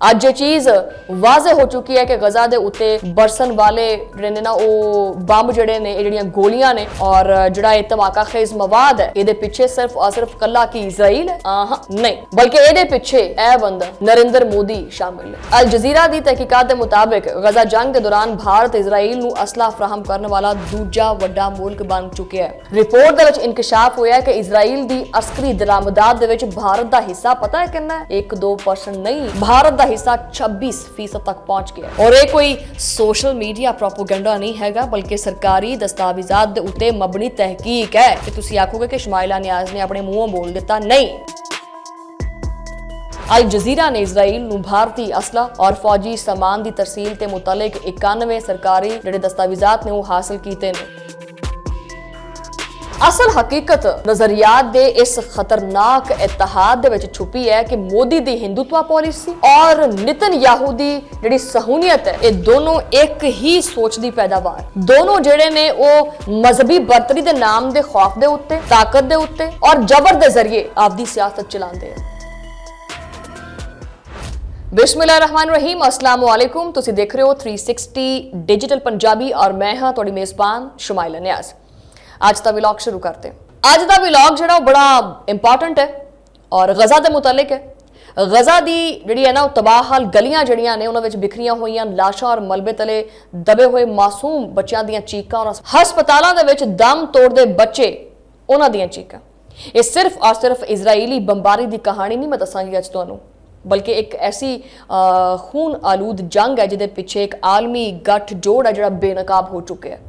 ਅੱਜ ਇਹ ਚੀਜ਼ ਵਾਜ਼ਿਹ ਹੋ ਚੁੱਕੀ ਹੈ ਕਿ ਗਜ਼ਾ ਦੇ ਉੱਤੇ ਬਰਸਨ ਵਾਲੇ ਜਿਹੜੇ ਨੇ ਨਾ ਉਹ ਬੰਬ ਜਿਹੜੇ ਨੇ, ਇਹ ਜਿਹੜੀਆਂ ਗੋਲੀਆਂ ਨੇ ਔਰ ਜਿਹੜਾ ਇਹ ਧਮਾਕਾ ਖੇਜ਼ ਮਵਾਦ ਹੈ, ਇਹਦੇ ਪਿੱਛੇ ਸਿਰਫ ਕੱਲਾ ਕੀ ਇਜ਼ਰਾਈਲ ਹੈ? ਨਹੀਂ, ਬਲਕਿ ਇਹਦੇ ਪਿੱਛੇ ਇਹ ਬੰਦਾ ਨਰਿੰਦਰ ਮੋਦੀ ਸ਼ਾਮਿਲ ਹੈ। ਅਲ ਜਜ਼ੀਰਾ ਦੀ ਤਹਿਕੀਕਾਤ ਦੇ ਮੁਤਾਬਿਕ ਗਜ਼ਾ ਜੰਗ ਦੇ ਦੌਰਾਨ ਭਾਰਤ ਇਜ਼ਰਾਈਲ ਨੂੰ ਅਸਲਾ ਫਰਾਹਮ ਕਰਨ ਵਾਲਾ ਦੂਜਾ ਵੱਡਾ ਮੁਲਕ ਬਣ ਚੁੱਕਿਆ ਹੈ। ਰਿਪੋਰਟ ਦੇ ਵਿੱਚ ਇਨਕਸ਼ਾਫ ਹੋਇਆ ਕਿ ਇਜ਼ਰਾਈਲ ਦੀ ਅਸਕਰੀ ਦਰਾਮਦਾਤ ਦੇ ਵਿੱਚ ਭਾਰਤ ਦਾ ਹਿੱਸਾ ਪਤਾ ਹੈ ਕਿੰਨਾ ਹੈ? 1-2% ਨਹੀਂ, ਭਾਰਤ ਦਾ ਹਿੱਸਾ 26% ਤੱਕ ਪਹੁੰਚ ਗਿਆ। ਔਰ ਇਹ ਕੋਈ ਸੋਸ਼ਲ ਮੀਡੀਆ ਪ੍ਰੋਪਗੈਂਡਾ ਨਹੀਂ ਹੈਗਾ, ਬਲਕਿ ਸਰਕਾਰੀ ਦਸਤਾਵੇਜ਼ਾਤ ਦੇ ਉੱਤੇ ਮਬਨੀ ਤਹਿਕੀਕ ਹੈ। ਕਿ ਤੁਸੀਂ ਆਖੋਗੇ ਕਿ ਸ਼ਮਾਇਲਾ ਨਿਆਜ਼ ਨੇ ਆਪਣੇ ਮੂੰਹੋਂ ਬੋਲ ਦਿੱਤਾ, ਨਹੀਂ। ਅਲ ਜਜ਼ੀਰਾ ਨੇ ਇਜ਼ਰਾਈਲ ਨੂੰ ਭਾਰਤੀ ਅਸਲਾ ਔਰ ਫੌਜੀ ਸਾਮਾਨ ਦੀ ਤਰਸੀਲ ਤੇ ਮੁਤਲਕ 91 ਸਰਕਾਰੀ ਜਿਹੜੇ ਦਸਤਾਵੇਜ਼ਾਤ ਨੇ ਉਹ ਹਾਸਲ ਕੀਤੇ ਨੇ। ਅਸਲ ਹਕੀਕਤ ਨਜ਼ਰੀਆਤ ਦੇ ਇਸ ਖਤਰਨਾਕ ਇਤਿਹਾਦ ਦੇ ਵਿੱਚ ਛੁਪੀ ਹੈ ਕਿ ਮੋਦੀ ਦੀ ਹਿੰਦੂਤਵਾ ਪਾਲਿਸੀ ਔਰ ਨਿਤਨਯਾਹੂ ਦੀ ਜਿਹੜੀ ਸਹੂਨੀਅਤ ਹੈ, ਇਹ ਦੋਨੋਂ ਇੱਕ ਹੀ ਸੋਚ ਦੀ ਪੈਦਾਵਾਰ। ਦੋਨੋਂ ਜਿਹੜੇ ਨੇ ਉਹ ਮਜ਼ਹਬੀ ਬਰਤਰੀ ਦੇ ਨਾਮ ਦੇ ਖੌਫ ਦੇ ਉੱਤੇ, ਤਾਕਤ ਦੇ ਉੱਤੇ ਔਰ ਜ਼ਬਰ ਦੇ ਜ਼ਰੀਏ ਆਪਦੀ ਸਿਆਸਤ ਚਲਾਉਂਦੇ ਆ। बिस्मिल्लाहिर्रहमानिर्रहीम, अस्सलाम वालेकुम। तुसी देख रहे हो 360 डिजिटल पंजाबी और मैं हाँ तुहाडी मेज़बान शमाइला नियाज़। आज का व्लॉग शुरू करते हैं। आज का व्लॉग जो बड़ा इंपॉर्टेंट है और गज़ा के मुतलिक है। गज़ा की जी है ना तबाहल गलियां जड़ियां ने उन्होंने बिखरियां हुई लाशां और मलबे तले दबे हुए मासूम बच्चों दी चीकां और हस्पतालों के दम तोड़ते बच्चे उन्हां दी चीकां। ये सिर्फ और सिर्फ इजराइली बंबारी की कहानी नहीं मैं दसांगी अज तुहानूं, बल्कि एक ऐसी खून आलूद जंग है जिहदे पिछे एक आलमी गठजोड़ है जिहड़ा बेनकाब हो चुके हैं।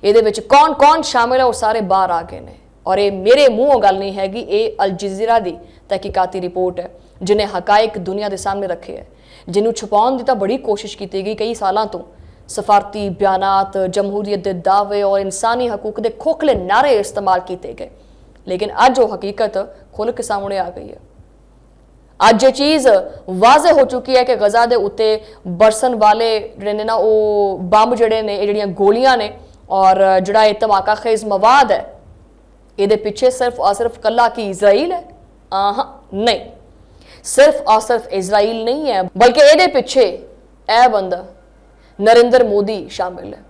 ਇਹਦੇ ਵਿੱਚ कौन शामिल है वो सारे बाहर आ गए ने और ये मेरे मूँहों गल नहीं हैगी, ये अल जज़ीरा दी तहकीकाती रिपोर्ट है जिन्हें हकायक दुनिया के सामने रखे है, जिन्हों छुपाउण दी तां बड़ी कोशिश की गई कई सालों तो। सफारती बयानात, जमहूरीयत के दावे और इंसानी हकूक के खोखले नारे इस्तेमाल किए गए, लेकिन अज वो हकीकत खुल के सामने आ गई है। ਅੱਜ ਇਹ ਚੀਜ਼ ਵਾਜ਼ਿਹ ਹੋ ਚੁੱਕੀ ਹੈ ਕਿ ਗਜ਼ਾ ਦੇ ਉੱਤੇ ਬਰਸਨ ਵਾਲੇ ਜਿਹੜੇ ਨੇ ਨਾ ਉਹ ਬੰਬ ਜਿਹੜੇ ਨੇ, ਇਹ ਜਿਹੜੀਆਂ ਗੋਲੀਆਂ ਨੇ ਔਰ ਜਿਹੜਾ ਇਹ ਧਮਾਕਾ ਖੇਜ਼ ਮਵਾਦ ਹੈ, ਇਹਦੇ ਪਿੱਛੇ ਸਿਰਫ ਕੱਲਾ ਕੀ ਇਜ਼ਰਾਈਲ ਹੈ? ਨਹੀਂ, ਸਿਰਫ ਇਜ਼ਰਾਈਲ ਨਹੀਂ ਹੈ, ਬਲਕਿ ਇਹਦੇ ਪਿੱਛੇ ਇਹ ਬੰਦਾ ਨਰਿੰਦਰ ਮੋਦੀ ਸ਼ਾਮਿਲ ਹੈ।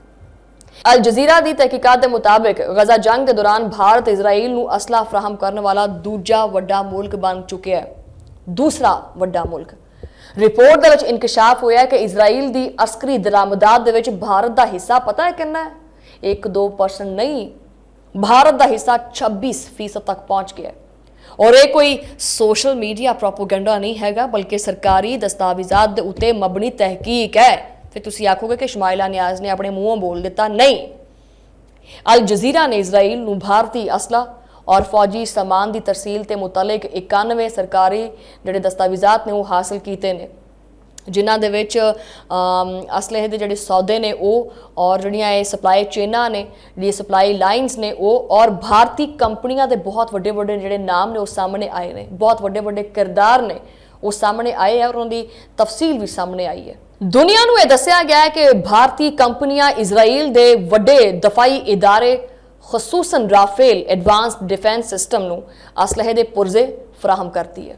ਅਲ ਜਜ਼ੀਰਾ ਦੀ ਤਹਿਕੀਕਾਤ ਦੇ ਮੁਤਾਬਿਕ ਗਜ਼ਾ ਜੰਗ ਦੇ ਦੌਰਾਨ ਭਾਰਤ ਇਜ਼ਰਾਈਲ ਨੂੰ ਅਸਲਾ ਫਰਾਹਮ ਕਰਨ ਵਾਲਾ ਦੂਜਾ ਵੱਡਾ ਮੁਲਕ ਬਣ ਚੁੱਕਿਆ ਹੈ। दूसरा वड्डा मुल्क। रिपोर्ट दे विच इंकशाफ होया कि इजराइल दी अस्करी दरामदात दे विच भारत दा हिस्सा पता है कितना है? 1-2% नहीं, भारत दा हिस्सा 26% तक पहुंच गया है। और ये कोई सोशल मीडिया प्रोपोगेंडा नहीं हैगा, बल्कि सरकारी दस्तावेजात दे उत्ते मबनी तहकीक है। फिर तुसी आखोगे कि शमाइला नियाज़ ने अपने मूँहों बोल दिता, नहीं। अल जज़ीरा ने इजराइल नूं भारती असला और फौजी सामान की तरसील के मुतलक 91 सरकारी जोड़े दस्तावेजात ने वो हासिल किए ने, जिन्हां दे विच असलहे के जोड़े सौदे ने वो और जोड़ियां सप्लाई चेनां ने, जी सप्लाई लाइनस ने वो और भारतीय कंपनियां के बहुत वड्डे वड्डे जोड़े नाम ने वो सामने आए ने, बहुत वड्डे वड्डे किरदार ने वो सामने आए हैं और उन्होंने तफसील भी सामने आई है। दुनिया नूं ये दस्सिया गया है कि भारतीय कंपनियां इजराइल के वड्डे दफाई इदारे खसूसन राफेल एडवांस डिफेंस सिस्टम नूं असलहे दे पुर्जे फराहम करती है।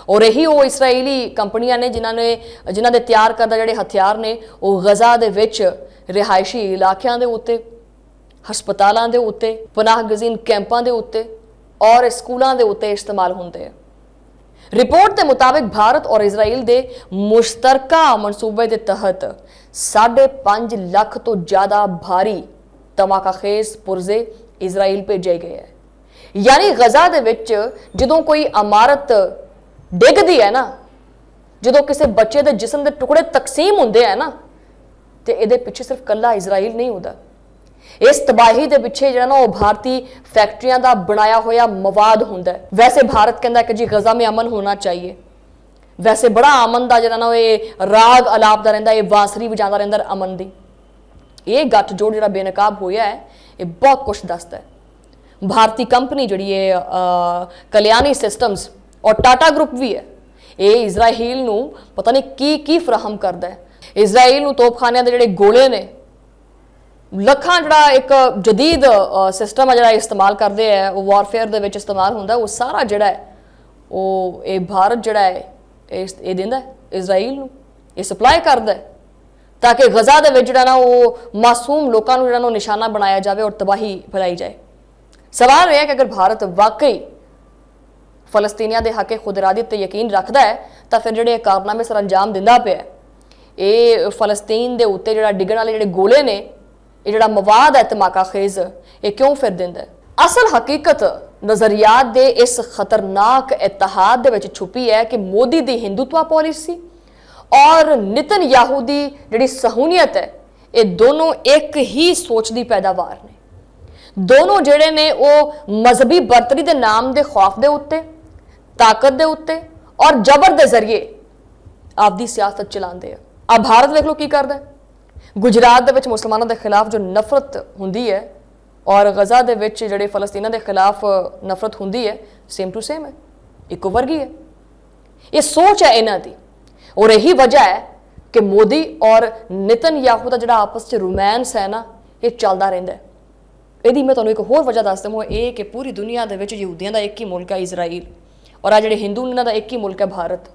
और यही वो इसराइली कंपनियां ने जिन्हां दे तैयार करदा जिहड़े हथियार ने वो गज़ा दे विच रिहायशी इलाकिਆਂ ਦੇ उत्ते, हस्पतालों के उत्ते, पनाह गजीन कैंपां के उत्ते और स्कूलों के उत्ते इस्तेमाल होंदे हैं। रिपोर्ट के मुताबिक भारत और इजराइल के मुश्तरका मनसूबे के तहत 5.5 लाख तो ज़्यादा भारी धमाका खेज पुरजे इजराइल भेजे गए हैं। यानी गज़ा दे विच जदों कोई इमारत डिगदी है ना, जदों किसी बच्चे के जिस्म के टुकड़े तकसीम होंदे हैं ना, तो ये पिछे सिर्फ कला इजराइल नहीं होता। इस तबाही के पिछे जो ना वो भारतीय फैक्ट्रियां का बनाया हुआ मवाद होंदा है। वैसे भारत कहता है कि जी गज़ा में अमन होना चाहिए, वैसे बड़ा अमन का जो ना ये राग अलापता रहिंदा, ये बांसरी बजाता रहिंदा अमन की। ये गठजोड़ जो बेनकाब होया है ये बहुत कुछ दसदा है। भारतीय कंपनी जी कल्याणी सिस्टम्स और टाटा ग्रुप भी है, ये इजराइल नूं पता नहीं की फराहम करता है। इजराइल नूं तोपखानियां दे जिहड़े गोले ने ਲੱਖਾਂ ਜਿਹੜਾ ਇੱਕ ਜਦੀਦ ਸਿਸਟਮ ਆ ਜਿਹੜਾ ਇਸਤੇਮਾਲ ਕਰਦੇ ਆ ਉਹ ਵਾਰਫੇਅਰ ਦੇ ਵਿੱਚ ਇਸਤੇਮਾਲ ਹੁੰਦਾ, ਉਹ ਸਾਰਾ ਜਿਹੜਾ ਹੈ ਉਹ ਇਹ ਭਾਰਤ ਜਿਹੜਾ ਹੈ ਇਹ ਦਿੰਦਾ। ਇਜ਼ਰਾਈਲ ਨੂੰ, ਇਹ ਸਪਲਾਈ ਕਰਦਾ ਹੈ ਤਾਂ ਕਿ ਗਜ਼ਾ ਦੇ ਵਿੱਚ ਜਿਹੜਾ ਨਾ ਉਹ ਮਾਸੂਮ ਲੋਕਾਂ ਨੂੰ ਜਿਹੜਾ ਨਾ ਨਿਸ਼ਾਨਾ ਬਣਾਇਆ ਜਾਵੇ ਔਰ ਤਬਾਹੀ ਫੈਲਾਈ ਜਾਏ। ਸਵਾਲ ਇਹ ਹੈ ਕਿ ਅਗਰ ਭਾਰਤ ਵਾਕਈ ਫਲਸਤੀਨੀਆਂ ਦੇ ਹੱਕ ਖੁਦ ਇਰਾਦੀ ਤੇ ਯਕੀਨ ਰੱਖਦਾ ਹੈ ਤਾਂ ਫਿਰ ਜਿਹੜੇ ਕਾਰਨਾਮੇ ਸਰ ਅੰਜਾਮ ਦਿੰਦਾ ਪਿਆ, ਇਹ ਫਲਸਤੀਨ ਦੇ ਉੱਤੇ ਜਿਹੜਾ ਡਿੱਗਣ ਵਾਲੇ ਜਿਹੜੇ ਗੋਲੇ ਨੇ, ਇਹ ਜਿਹੜਾ ਮਵਾਦ ਹੈ ਧਮਾਕਾ ਖੇਜ਼, ਇਹ ਕਿਉਂ ਫਿਰ ਦਿੰਦਾ ਹੈ? ਅਸਲ ਹਕੀਕਤ ਨਜ਼ਰੀਆਤ ਦੇ ਇਸ ਖਤਰਨਾਕ ਇਤਿਹਾਦ ਦੇ ਵਿੱਚ ਛੁਪੀ ਹੈ ਕਿ ਮੋਦੀ ਦੀ ਹਿੰਦੂਤਵਾ ਪਾਲਿਸੀ ਔਰ ਨਿਤਨਯਾਹੂ ਦੀ ਜਿਹੜੀ ਸਹੂਨੀਅਤ ਹੈ, ਇਹ ਦੋਨੋਂ ਇੱਕ ਹੀ ਸੋਚ ਦੀ ਪੈਦਾਵਾਰ ਨੇ। ਦੋਨੋਂ ਜਿਹੜੇ ਨੇ ਉਹ ਮਜ਼ਹਬੀ ਬਰਤਰੀ ਦੇ ਨਾਮ ਦੇ ਖੌਫ ਦੇ ਉੱਤੇ, ਤਾਕਤ ਦੇ ਉੱਤੇ ਔਰ ਜ਼ਬਰ ਦੇ ਜ਼ਰੀਏ ਆਪਦੀ ਸਿਆਸਤ ਚਲਾਉਂਦੇ ਆ। ਆ ਭਾਰਤ ਵੇਖ ਲਓ ਕੀ ਕਰਦਾ ਹੈ। ਗੁਜਰਾਤ ਦੇ ਵਿੱਚ ਮੁਸਲਮਾਨਾਂ ਦੇ ਖਿਲਾਫ ਜੋ ਨਫ਼ਰਤ ਹੁੰਦੀ ਹੈ ਔਰ ਗਜ਼ਾ ਦੇ ਵਿੱਚ ਜਿਹੜੇ ਫਲਸਤੀਨਾਂ ਦੇ ਖਿਲਾਫ ਨਫ਼ਰਤ ਹੁੰਦੀ ਹੈ, ਸੇਮ ਟੂ ਸੇਮ ਹੈ, ਇੱਕੋ ਵਰਗੀ ਹੈ। ਇਹ ਸੋਚ ਹੈ ਇਹਨਾਂ ਦੀ ਔਰ ਇਹੀ ਵਜ੍ਹਾ ਹੈ ਕਿ ਮੋਦੀ ਔਰ ਨਿਤਨਯਾਹੂ ਦਾ ਜਿਹੜਾ ਆਪਸ 'ਚ ਰੋਮਾਂਸ ਹੈ ਨਾ, ਇਹ ਚੱਲਦਾ ਰਹਿੰਦਾ ਹੈ। ਇਹਦੀ ਮੈਂ ਤੁਹਾਨੂੰ ਇੱਕ ਹੋਰ ਵਜ੍ਹਾ ਦੱਸ ਦੇਵਾਂ, ਇਹ ਕਿ ਪੂਰੀ ਦੁਨੀਆ ਦੇ ਵਿੱਚ ਯਹੂਦੀਆਂ ਦਾ ਇੱਕ ਹੀ ਮੁਲਕ ਹੈ ਇਜ਼ਰਾਈਲ, ਔਰ ਆ ਜਿਹੜੇ ਹਿੰਦੂ ਇਹਨਾਂ ਦਾ ਇੱਕ ਹੀ ਮੁਲਕ ਹੈ ਭਾਰਤ।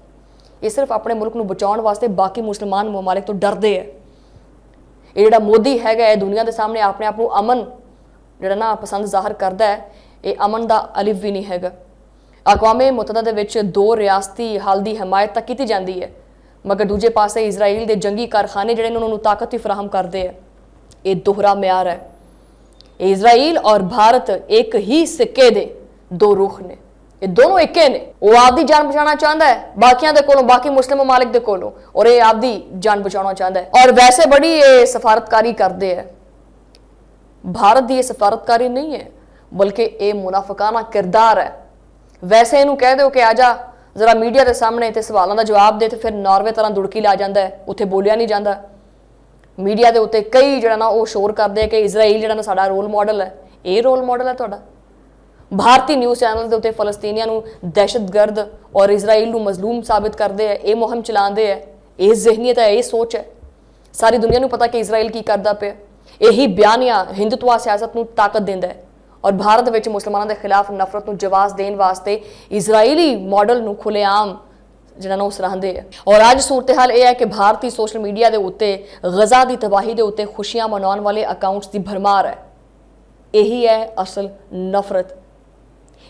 ਇਹ ਸਿਰਫ ਆਪਣੇ ਮੁਲਕ ਨੂੰ ਬਚਾਉਣ ਵਾਸਤੇ ਬਾਕੀ ਮੁਸਲਮਾਨ ਮਮਾਲਿਕ ਤੋਂ ਡਰਦੇ ਹੈ। ਇਹ ਜਿਹੜਾ ਮੋਦੀ ਹੈਗਾ, ਇਹ ਦੁਨੀਆ ਦੇ ਸਾਹਮਣੇ ਆਪਣੇ ਆਪ ਨੂੰ ਅਮਨ ਜਿਹੜਾ ਨਾ ਪਸੰਦ ਜ਼ਾਹਰ ਕਰਦਾ ਹੈ, ਇਹ ਅਮਨ ਦਾ ਅਲਿਫ ਵੀ ਨਹੀਂ ਹੈਗਾ। ਅਕਵਾਮੇ ਮੁਤਹਦਾ ਦੇ ਵਿੱਚ 2 ਰਿਆਸਤੀ ਹੱਲ ਦੀ ਹਮਾਇਤ ਤਾਂ ਕੀਤੀ ਜਾਂਦੀ ਹੈ, ਮਗਰ ਦੂਜੇ ਪਾਸੇ ਇਜ਼ਰਾਈਲ ਦੇ ਜੰਗੀ ਕਾਰਖਾਨੇ ਜਿਹੜੇ ਨੇ ਉਹਨਾਂ ਨੂੰ ਤਾਕਤ ਹੀ ਫਰਾਹਮ ਕਰਦੇ ਆ। ਇਹ ਦੋਹਰਾ ਮਿਆਰ ਹੈ। ਇਜ਼ਰਾਈਲ ਔਰ ਭਾਰਤ ਇੱਕ ਹੀ ਸਿੱਕੇ ਦੇ 2 ਰੁਖ ਨੇ, ਇਹ ਦੋਨੋਂ ਇੱਕੇ ਨੇ। ਉਹ ਆਪਦੀ ਜਾਨ ਬਚਾਉਣਾ ਚਾਹੁੰਦਾ ਹੈ ਬਾਕੀਆਂ ਦੇ ਕੋਲੋਂ, ਬਾਕੀ ਮੁਸਲਿਮ ਮਮਾਲਿਕ ਦੇ ਕੋਲੋਂ, ਔਰ ਇਹ ਆਪਦੀ ਜਾਨ ਬਚਾਉਣਾ ਚਾਹੁੰਦਾ ਹੈ। ਔਰ ਵੈਸੇ ਬੜੀ ਇਹ ਸਫਾਰਤਕਾਰੀ ਕਰਦੇ ਹੈ। ਭਾਰਤ ਦੀ ਇਹ ਸਫਾਰਤਕਾਰੀ ਨਹੀਂ ਹੈ, ਬਲਕਿ ਇਹ ਮੁਨਾਫਿਕਾਨਾ ਕਿਰਦਾਰ ਹੈ। ਵੈਸੇ ਇਹਨੂੰ ਕਹਿ ਦਿਓ ਕਿ ਆ ਜਾ ਜ਼ਰਾ ਮੀਡੀਆ ਦੇ ਸਾਹਮਣੇ ਤੇ ਸਵਾਲਾਂ ਦਾ ਜਵਾਬ ਦੇ, ਤੇ ਫਿਰ ਨਾਰਵੇ ਤਰ੍ਹਾਂ ਦੁੜਕੀ ਲਾ ਜਾਂਦਾ ਹੈ, ਉੱਥੇ ਬੋਲਿਆ ਨਹੀਂ ਜਾਂਦਾ। ਮੀਡੀਆ ਦੇ ਉੱਤੇ ਕਈ ਜਿਹੜਾ ਨਾ ਉਹ ਸ਼ੋਰ ਕਰਦੇ ਆ ਕਿ ਇਜ਼ਰਾਈਲ ਜਿਹੜਾ ਨਾ ਸਾਡਾ ਰੋਲ ਮਾਡਲ ਹੈ। ਇਹ ਰੋਲ ਮਾਡਲ ਹੈ ਤੁਹਾਡਾ? ਭਾਰਤੀ ਨਿਊਜ਼ ਚੈਨਲ ਦੇ ਉੱਤੇ ਫਲਸਤੀਨੀਆਂ ਨੂੰ ਦਹਿਸ਼ਤਗਰਦ ਔਰ ਇਜ਼ਰਾਈਲ ਨੂੰ ਮਜ਼ਲੂਮ ਸਾਬਿਤ ਕਰਦੇ ਆ, ਇਹ ਮੁਹਿੰਮ ਚਲਾਉਂਦੇ ਆ। ਇਹ ਜ਼ਿਹਨੀਅਤ ਹੈ, ਇਹ ਸੋਚ ਹੈ। ਸਾਰੀ ਦੁਨੀਆ ਨੂੰ ਪਤਾ ਕਿ ਇਜ਼ਰਾਈਲ ਕੀ ਕਰਦਾ ਪਿਆ। ਇਹੀ ਬਿਆਨੀਆ ਹਿੰਦੂਤਵਾ ਸਿਆਸਤ ਨੂੰ ਤਾਕਤ ਦਿੰਦਾ ਹੈ ਔਰ ਭਾਰਤ ਵਿੱਚ ਮੁਸਲਮਾਨਾਂ ਦੇ ਖਿਲਾਫ ਨਫ਼ਰਤ ਨੂੰ ਜਵਾਬ ਦੇਣ ਵਾਸਤੇ ਇਜ਼ਰਾਈਲੀ ਮਾਡਲ ਨੂੰ ਖੁੱਲ੍ਹੇਆਮ ਜਿਹੜਾ ਨਾ ਉਹ ਸਰਾਹਦੇ ਆ। ਔਰ ਅੱਜ ਸੂਰਤ-ਏ-ਹਾਲ ਇਹ ਹੈ ਕਿ ਭਾਰਤੀ ਸੋਸ਼ਲ ਮੀਡੀਆ ਦੇ ਉੱਤੇ ਗਜ਼ਾ ਦੀ ਤਬਾਹੀ ਦੇ ਉੱਤੇ ਖੁਸ਼ੀਆਂ ਮਨਾਉਣ ਵਾਲੇ ਅਕਾਊਂਟਸ ਦੀ ਭਰਮਾਰ ਹੈ। ਇਹੀ ਹੈ ਅਸਲ ਨਫ਼ਰਤ,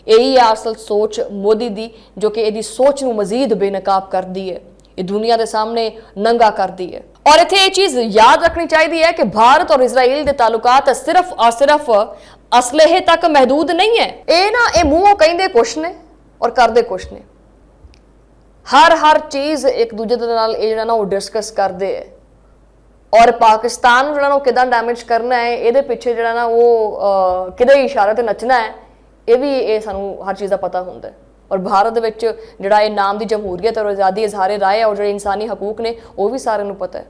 ਇਹੀ ਹੈ ਅਸਲ ਸੋਚ ਮੋਦੀ ਦੀ, ਜੋ ਕਿ ਇਹਦੀ ਸੋਚ ਨੂੰ ਮਜ਼ੀਦ ਬੇਨਕਾਬ ਕਰਦੀ ਹੈ, ਇਹ ਦੁਨੀਆ ਦੇ ਸਾਹਮਣੇ ਨੰਗਾ ਕਰਦੀ ਹੈ। ਔਰ ਇੱਥੇ ਇਹ ਚੀਜ਼ ਯਾਦ ਰੱਖਣੀ ਚਾਹੀਦੀ ਹੈ ਕਿ ਭਾਰਤ ਔਰ ਇਜ਼ਰਾਈਲ ਦੇ ਤਾਲੁਕਾਤ ਸਿਰਫ ਔਰ ਸਿਰਫ ਅਸਲਹੇ ਤੱਕ ਮਹਿਦੂਦ ਨਹੀਂ ਹੈ। ਇਹ ਮੂੰਹੋਂ ਕਹਿੰਦੇ ਕੁਛ ਨੇ ਔਰ ਕਰਦੇ ਕੁਛ ਨੇ। ਹਰ ਚੀਜ਼ ਇੱਕ ਦੂਜੇ ਦੇ ਨਾਲ ਇਹ ਜਿਹੜਾ ਨਾ ਉਹ ਡਿਸਕਸ ਕਰਦੇ ਹੈ। ਔਰ ਪਾਕਿਸਤਾਨ ਨੂੰ ਜਿਹੜਾ ਨਾ ਉਹ ਕਿਦਾਂ ਡੈਮੇਜ ਕਰਨਾ ਹੈ, ਇਹਦੇ ਪਿੱਛੇ ਜਿਹੜਾ ਨਾ ਉਹ ਕਿਹਦੇ ਇਸ਼ਾਰੇ ਤੇ ਨੱਚਣਾ ਹੈ, ਇਹ ਸਾਨੂੰ ਹਰ ਚੀਜ਼ ਦਾ ਪਤਾ ਹੁੰਦਾ ਹੈ। ਔਰ ਭਾਰਤ ਦੇ ਵਿੱਚ ਜਿਹੜਾ ਇਹ ਨਾਮ ਦੀ ਜਮਹੂਰੀਅਤ ਔਰ ਆਜ਼ਾਦੀ ਇਜ਼ਹਾਰੇ ਰਾਏ ਔਰ ਜਿਹੜੇ ਇਨਸਾਨੀ ਹਕੂਕ ਨੇ, ਉਹ ਵੀ ਸਾਰਿਆਂ ਨੂੰ ਪਤਾ ਹੈ।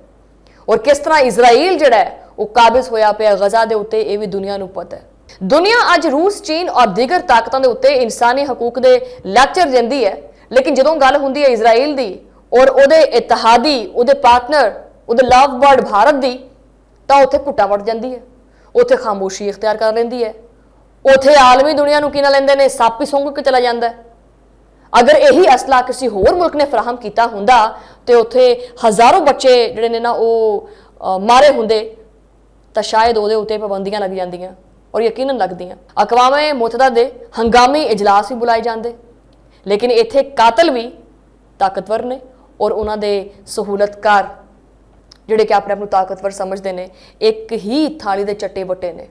ਔਰ ਕਿਸ ਤਰ੍ਹਾਂ ਇਜ਼ਰਾਈਲ ਜਿਹੜਾ ਹੈ ਉਹ ਕਾਬਿਜ਼ ਹੋਇਆ ਪਿਆ ਗਜ਼ਾ ਦੇ ਉੱਤੇ, ਇਹ ਵੀ ਦੁਨੀਆ ਨੂੰ ਪਤਾ ਹੈ। ਦੁਨੀਆ ਅੱਜ ਰੂਸ, ਚੀਨ ਔਰ ਦੀਗਰ ਤਾਕਤਾਂ ਦੇ ਉੱਤੇ ਇਨਸਾਨੀ ਹਕੂਕ ਦੇ ਲੈਕਚਰ ਦਿੰਦੀ ਹੈ, ਲੇਕਿਨ ਜਦੋਂ ਗੱਲ ਹੁੰਦੀ ਹੈ ਇਜ਼ਰਾਈਲ ਦੀ ਔਰ ਉਹਦੇ ਇਤਿਹਾਦੀ, ਉਹਦੇ ਪਾਰਟਨਰ, ਉਹਦੇ ਲਵ ਬਰਡ ਭਾਰਤ ਦੀ, ਤਾਂ ਉੱਥੇ ਘੁੱਟਾ ਵੜ ਜਾਂਦੀ ਹੈ, ਉੱਥੇ ਖਾਮੋਸ਼ੀ ਇਖਤਿਆਰ ਕਰ ਲੈਂਦੀ ਹੈ। ਉੱਥੇ ਆਲਮੀ ਦੁਨੀਆ ਨੂੰ ਕੀ ਨਾ ਲੈਂਦੇ ਨੇ, ਸੱਪ ਹੀ ਸੁੰਘ ਕੇ ਚਲਾ ਜਾਂਦਾ ਹੈ। ਅਗਰ ਇਹੀ ਅਸਲਾ ਕਿਸੇ ਹੋਰ ਮੁਲਕ ਨੇ ਫਰਾਹਮ ਕੀਤਾ ਹੁੰਦਾ ਤੇ ਉੱਥੇ ਹਜ਼ਾਰਾਂ ਬੱਚੇ ਜਿਹੜੇ ਨੇ ਨਾ ਉਹ ਮਾਰੇ ਹੁੰਦੇ, ਤਾਂ ਸ਼ਾਇਦ ਉਹਦੇ ਉੱਤੇ ਪਾਬੰਦੀਆਂ ਲੱਗ ਜਾਂਦੀਆਂ ਔਰ ਯਕੀਨਨ ਲੱਗਦੀਆਂ। ਅਕਵਾਮੇ ਮੁਤਹਦਾ ਦੇ ਹੰਗਾਮੀ ਇਜਲਾਸ ਵੀ ਬੁਲਾਏ ਜਾਂਦੇ, ਲੇਕਿਨ ਇੱਥੇ ਕਾਤਲ ਵੀ ਤਾਕਤਵਰ ਨੇ ਔਰ ਉਹਨਾਂ ਦੇ ਸਹੂਲਤਕਾਰ ਜਿਹੜੇ ਕਿ ਆਪਣੇ ਆਪ ਨੂੰ ਤਾਕਤਵਰ ਸਮਝਦੇ ਨੇ, ਇੱਕ ਹੀ ਥਾਲੀ ਦੇ ਚੱਟੇ ਵੱਟੇ ਨੇ।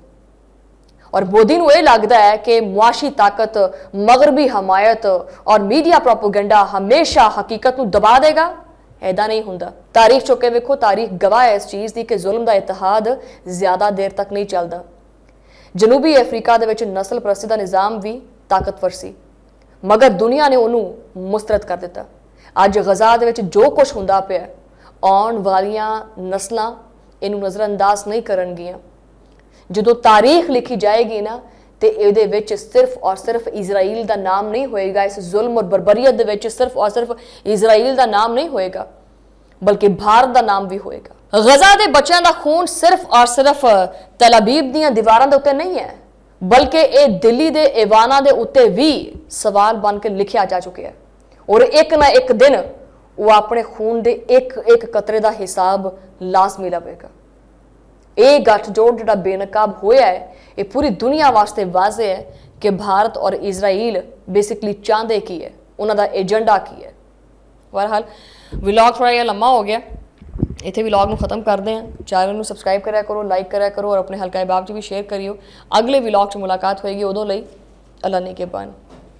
ਔਰ ਮੋਦੀ ਨੂੰ ਇਹ ਲੱਗਦਾ ਹੈ ਕਿ ਮੁਆਸ਼ੀ ਤਾਕਤ, ਮਗਰਬੀ ਹਮਾਇਤ ਔਰ ਮੀਡੀਆ ਪ੍ਰੋਪੇਗੈਂਡਾ ਹਮੇਸ਼ਾ ਹਕੀਕਤ ਨੂੰ ਦਬਾ ਦੇਗਾ। ऐदा नहीं हुंदा। तारीख चुके वेखो, तारीख गवाह है इस चीज़ की कि जुल्म का इतिहाद ज़्यादा देर तक नहीं चलता। जनूबी अफ्रीका दे विच नस्ल परस्ती का निज़ाम भी ताकतवर सी, मगर दुनिया ने उन्होंने मुस्तरद कर दिता। अज गज़ा दे विच जो कुछ हुंदा पिया, आउण वालियां नस्लां इनू नज़रअंदाज नहीं करनगियां। जदों तारीख लिखी जाएगी ना, तो ये सिर्फ और सिर्फ इजराइल का नाम नहीं होएगा। इस जुल्म और बर्बरीयत दे सिर्फ और सिर्फ इजराइल का नाम नहीं होएगा, बल्कि भारत का नाम भी होएगा। गजा के बच्चों का खून सिर्फ और सिर्फ तल अबीब दीयां दीवारां दे उत्ते नहीं है, बल्कि ये दिल्ली के एवाना के उत्ते भी सवाल बन के लिखिया जा चुका है। और एक ना एक दिन ਉਹ ਆਪਣੇ ਖੂਨ ਦੇ ਇੱਕ ਇੱਕ ਕਤਰੇ ਦਾ ਹਿਸਾਬ ਲਾਜ਼ਮੀ ਲਵੇਗਾ। ਇਹ ਗੱਠਜੋੜ ਜਿਹੜਾ ਬੇਨਕਾਬ ਹੋਇਆ ਹੈ, ਇਹ ਪੂਰੀ ਦੁਨੀਆ ਵਾਸਤੇ ਵਾਜ਼ੇ ਹੈ ਕਿ ਭਾਰਤ ਔਰ ਇਜ਼ਰਾਈਲ ਬੇਸਿਕਲੀ ਚਾਹੁੰਦੇ ਕੀ ਹੈ, ਉਹਨਾਂ ਦਾ ਏਜੰਡਾ ਕੀ ਹੈ। ਬਹਰਹਾਲ ਵਲੌਗ ਥੋੜਾ ਜਿਹਾ ਲੰਮਾ ਹੋ ਗਿਆ, ਇੱਥੇ ਵਲੌਗ ਨੂੰ ਖਤਮ ਕਰਦੇ ਹਾਂ। ਚੈਨਲ ਨੂੰ ਸਬਸਕ੍ਰਾਈਬ ਕਰਿਆ ਕਰੋ, ਲਾਈਕ ਕਰਿਆ ਕਰੋ ਔਰ ਆਪਣੇ ਹਲਕਾ ਅਹਿਬਾਬ 'ਚ ਵੀ ਸ਼ੇਅਰ ਕਰਿਓ। ਅਗਲੇ ਵਲੌਗ 'ਚ ਮੁਲਾਕਾਤ ਹੋਏਗੀ, ਉਦੋਂ ਲਈ ਅੱਲਾ ਨੇ ਕੇ ਬਾਨ।